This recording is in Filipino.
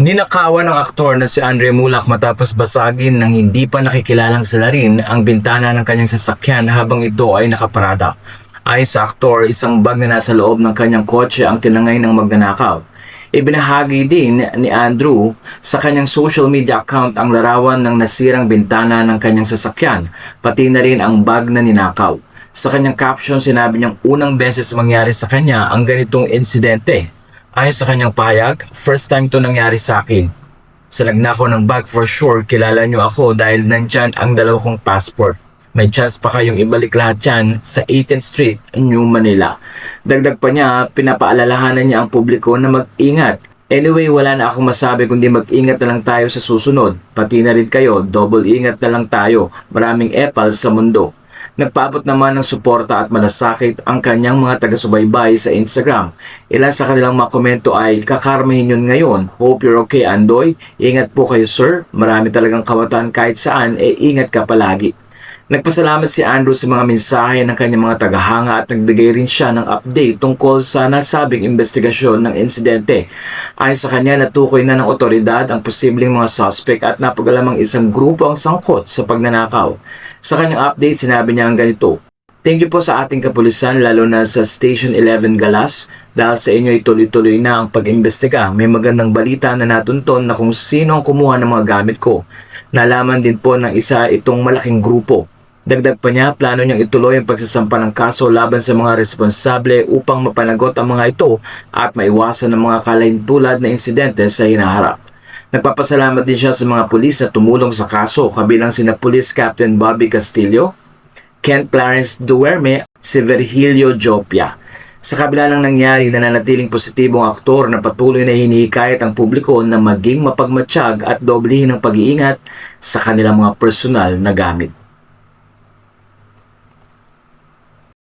Ninakawan ng aktor na si Andre Mulak matapos basagin ng hindi pa nakikilalang salarin ang bintana ng kanyang sasakyan habang ito ay nakaparada. Ayon sa aktor, isang bag na nasa loob ng kanyang kotse ang tinangay ng magnanakaw. Ibinahagi din ni Andrew sa kanyang social media account ang larawan ng nasirang bintana ng kanyang sasakyan, pati na rin ang bag na ninakaw. Sa kanyang caption, sinabi niyang unang beses mangyari sa kanya ang ganitong insidente. Ayon sa kanyang pahayag, first time to nangyari sa akin. Sa nagnakaw ng bag for sure, kilala niyo ako dahil nandyan ang dalawa kong passport. May chance pa kayong ibalik lahat yan sa 18th Street, New Manila. Dagdag pa niya, pinapaalalahanan niya ang publiko na mag-ingat. Anyway, wala na akong masabi kundi mag-ingat na lang tayo sa susunod. Pati na rin kayo, double ingat na lang tayo. Maraming epal sa mundo. Nagpaabot naman ng suporta at malasakit ang kanyang mga taga-subaybay sa Instagram. Ilan sa kanilang mga komento ay, kakarmahin yun ngayon. Hope you're okay, Andoy. Ingat po kayo, sir. Marami talagang kawatan kahit saan, ingat ka palagi. Nagpasalamat si Andrew sa mga mensahe ng kanyang mga tagahanga at nagbigay rin siya ng update tungkol sa nasabing investigasyon ng insidente. Ayon sa kanya, natukoy na ng otoridad ang posibleng mga suspect at napag-alamang isang grupo ang sangkot sa pagnanakaw. Sa kanyang update, sinabi niya ang ganito, "Thank you po sa ating kapulisan lalo na sa Station 11 Galas dahil sa inyo ay tuloy-tuloy na ang pag-imbestiga. May magandang balita na natunton na kung sino ang kumuha ng mga gamit ko. Nalaman din po ng isa itong malaking grupo." Dagdag pa niya, plano niyang ituloy ang pagsasampa ng kaso laban sa mga responsable upang mapanagot ang mga ito at maiwasan ang mga kalahintulad na insidente sa hinaharap. Nagpapasalamat din siya sa mga pulis na tumulong sa kaso kabilang sina Police Captain Bobby Castillo, Kent Clarence Duerme, si Virgilio Jopia. Sa kabila ng nangyari, nananatiling positibong aktor na patuloy na hinihikayat ang publiko na maging mapagmatsyag at doblehin ang pag-iingat sa kanilang mga personal na gamit.